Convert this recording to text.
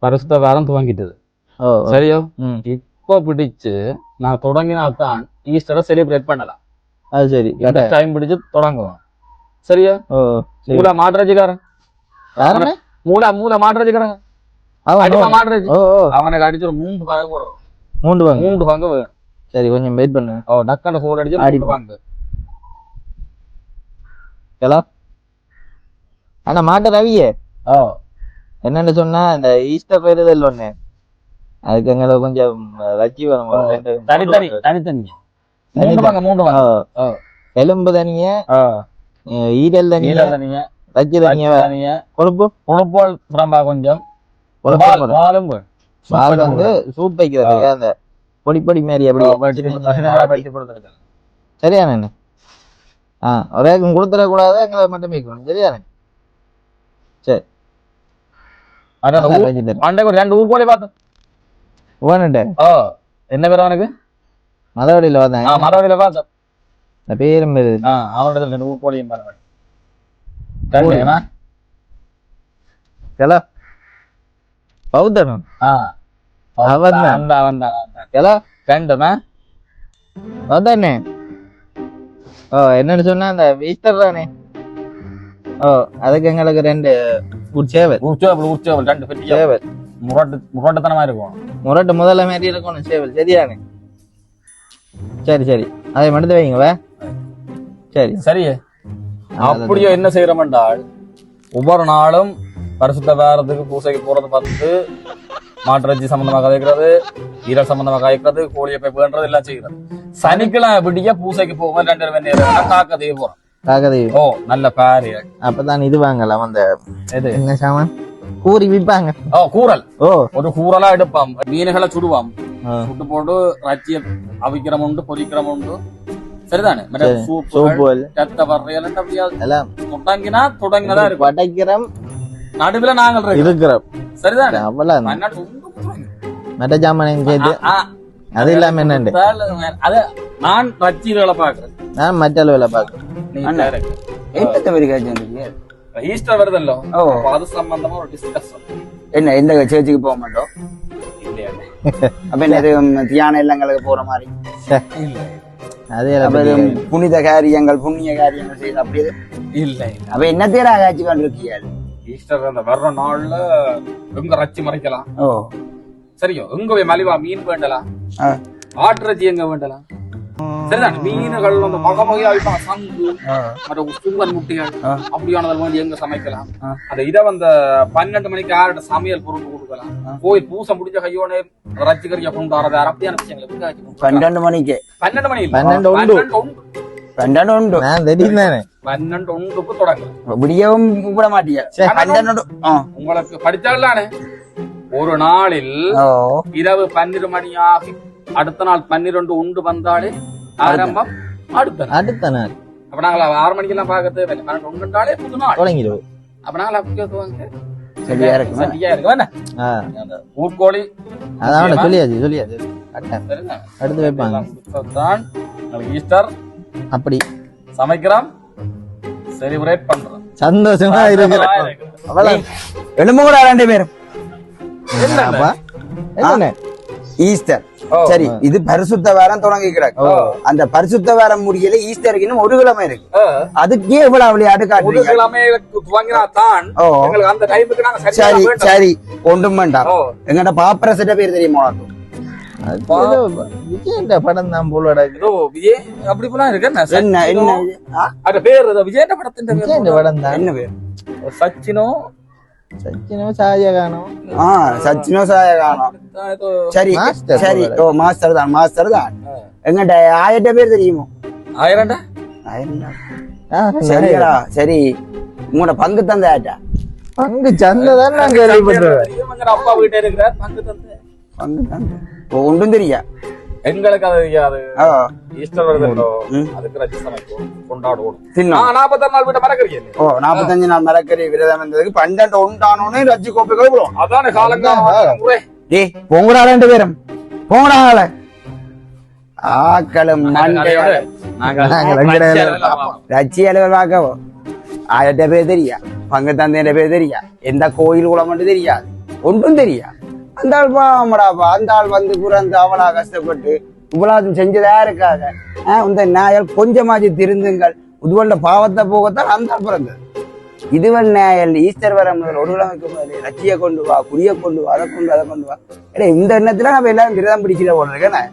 பரிசுத்த வாரம் துவங்கிட்டது. சரியோ? இப்போ பிடிச்சு நான் தொடங்கினால்தான் ஈஸ்டரை செலிப்ரேட் பண்ணலாம். அது சரி, டைம் பிடிச்சு தொடங்குவோம். சரியா? மூல மாட்ராஜிக்காரன் மூல மாட்ராஜிக்காரன் அவனுக்கு அடிச்சு ஒரு 3 பங்கு போடுறோம். 3 பங்கு வேணும். சரி, கொஞ்சம் வெயிட் பண்ணு. டக்கான சோறு அடிச்சு 3 பங்கு. ஹலோ அண்ணா, மாட்ட ரவியே என்னன்னு சொன்னா, இந்த ஈஸ்டர் பெறுதல் ஒண்ணு, அதுக்கு எங்களை கொஞ்சம் வச்சு தனித்தனி 3 பங்கு எலும்பு தனிய, ஈரல் தனிய, ரச்சி தனிய, கொழுப்பு புறம்பா கொஞ்சம் பால் வந்து சூப் வைக்கிறது, அந்த பொடி பொடி மாரி அப்படி சரியானே. ஒரே கொடுத்துடக்கூடாது, எங்களை மட்டும் வைக்கணும். சரியானே? சரி, 2 ஊர் போலே பார்த்தேன். என்ன பேர் அவனுக்கு? மதவடியில பார்த்தேன். மதவடியில பார்த்தேன். பேரும் அவனோட 2 ஊர் போலையும் பாருங்க. பௌத்தனும் என்னன்னு சொன்னா, அந்த ஈஸ்டர் தானே. அதுக்கு எங்களுக்கு 2 சேவல் முரட்டுத்தனமா இருக்கும். முரட்டு முதல்ல மாரி இருக்கணும் சேவல். சரியானே? சரி சரி, அதை மட்டும் வைங்க. சரி சரி. அப்படியோ என்ன செய்யறோம் என்றால், ஒவ்வொரு நாளும் பரிசுத்த வாரத்துக்கு பூசைக்கு போறது பார்த்து மாட்டுறச்சி சம்பந்தமா கதைக்கிறது, ஈரல் சம்பந்தமா காய்க்கிறது, கோழியை பேப்புன்றது எல்லாம் செய்யறது. சனிக்கிழமை விடிய பூசைக்கு போவோம். 2 மணி நேரம் காக்கதையே போறோம். நல்ல பாரு. அப்பதான் இது வாங்கலாம், அந்த என்ன சாமான் கூறி விற்பாங்க. கூரல். ஒரு கூரலா எடுப்பாம். மீன்களை சுடுவாம். சுட்டு போட்டு ரச்சிய அவிக்கிறோம் உண்டு, பொரிக்கிறோம் உண்டு. சரிதானே? தொடங்கினதா இருக்கு. படைக்கிறோம், நடுவில் நாங்கள் இருக்கிறோம். சரிதானே? மற்ற ஜாமான் கேட்டு அது இல்லாம என்னண்டு, நான் ரச்சி வேலை பாக்குறேன், நான் மற்ற வேலை பாக்குறேன். ஈஸ்டர் வருதല്ലോ, அது சம்பந்தமா ஒரு டிஸ்கஷன். என்ன, எந்த சேர்ச்சுக்கு போக மாட்டோம்? அப்ப என்ன தியான இல்லங்களுக்கு போற மாதிரி புனித காரியங்கள், புண்ணிய காரியங்கள் செய்து அப்படி இல்லை. அப்ப என்ன தேரா காட்சி கொண்டிருக்கீங்க? ஈஸ்டர் அந்த வர்ற நாள்ல எங்க ரச்சி மறைக்கலாம். சரியோ? எங்க போய் மலிவா மீன் வேண்டலாம், ஆட்டுறச்சி எங்க வேண்டலாம். சரிதான். மீன்கள் அந்த மகமகையா சங்கு சுங்கன் முட்டைகள் அப்படியானது வேண்டி எங்க சமைக்கலாம். அந்த இதை வந்து 12 மணிக்கு 6 சமையல் பொருள் கொடுக்கலாம். போய் பூசை முடிஞ்ச கையோட ரச்சி கறியா கொண்டு வரது அப்படியான விஷயங்கள். 12 மணிக்கு 12 மணி 12 தொடங்கலாம். விடியவும் கூப்பிட மாட்டியா? உங்களுக்கு படிச்சாலே ஒரு நாளில் இரவு 12 மணி ஆகி அடுத்த நாள் 12 உண்டு வந்தாலே ஆரம்பம் அடுத்த நாள். அப்ப நாங்கள 6 மணிக்கு எல்லாம் பாக்க தேவையில்லை. 12 உண்டுனாலே புது நாள் தொடங்கிடுவோம். அப்ப நாங்கள சரியா இருக்கு. ஊர்கோழி அதான் சொல்லியாச்சு. அடுத்து வைப்பாங்க. ஈஸ்டர் அப்படி சமைக்கிறோம், செலிப்ரேட் பண்றோம், சந்தோஷமா இருக்கிறோம். எழும்பு கூட 2 பேரும். ஈஸ்டர் சரி, இது பரிசுத்த வாரம் தொடங்கி கிடக்கு. அந்த பரிசுத்த வாரம் முடியல, ஈஸ்டருக்கு இன்னும் 1 கிழமை இருக்கு. அதுக்கே இவ்வளவு விளையாட்டு காட்டுறீங்க. சரி சரி, ஒன்றும் வேண்டாம். எங்கட பாப்பரசட்ட பேர் தெரியுமா? விஜயண்ட படம் தான் போல விஜய் அப்படி போலாம் இருக்கு. என்ன என்ன பேர்? விஜயண்ட படத்தின் படம் தான். என்ன பேர்? சச்சினோ சாயகானோ. சச்சினோ சாயகானோ. சரி சரி, மாஸ்டர் தான். எங்கட ஆயிட்ட பேர் தெரியுமோ? 1000 சரியா? சரி, உங்களோட பங்கு தந்த ஆட்டா பங்கு சந்தைதான் நான் கேள்விப்பட்டேன். அப்பா வீட்டே இருக்கிறார். பங்கு தந்த ஒன்றும் தெரியா எங்களுக்கு. அது தெரியாது. ஈஸ்டர் வருதுல்லோ, அதுக்கு ரச்சி சமைக்கும், கொண்டாடுவோம். 45 நாள் வீட்டை மறக்கறீங்க. 45 நாள் மறக்கறி விரதம் இருந்ததுக்கு 12 உண்டானோன்னு ரச்சி கோப்பை கழுவுறோம். அதானே காலங்காலம். டேய் போங்கடா 2 பேரும் போங்கடா. ஆக்களும் ரச்சி அலுவல் பார்க்கவோ ஆயிட்ட பேர் தெரியா, பங்கு தந்தைய பேர் தெரியா, எந்த கோயில் குளம் தெரியாது, ஒன்றும் தெரியா. அந்த ஆள் பாவமடாப்பா, அந்த ஆள் வந்து புறந்து அவளா கஷ்டப்பட்டு இவ்வளவு செஞ்சதா இருக்காங்க. இந்த நாயல் கொஞ்சமாச்சு திருந்துங்கள், இதுவண்ட பாவத்தை போகத்தான் அந்த ஆள் பிறந்தது. இதுவன் நாயல் ஈஸ்டர் வர முதல் ஒரு கிழமைக்கு முதல் லட்சிய கொண்டு வா, குறிய கொண்டு வா, அதை கொண்டு வா. இந்த எண்ணத்துல நம்ம எல்லாரும் விரதம் பிடிக்கல போல இருக்கேன்.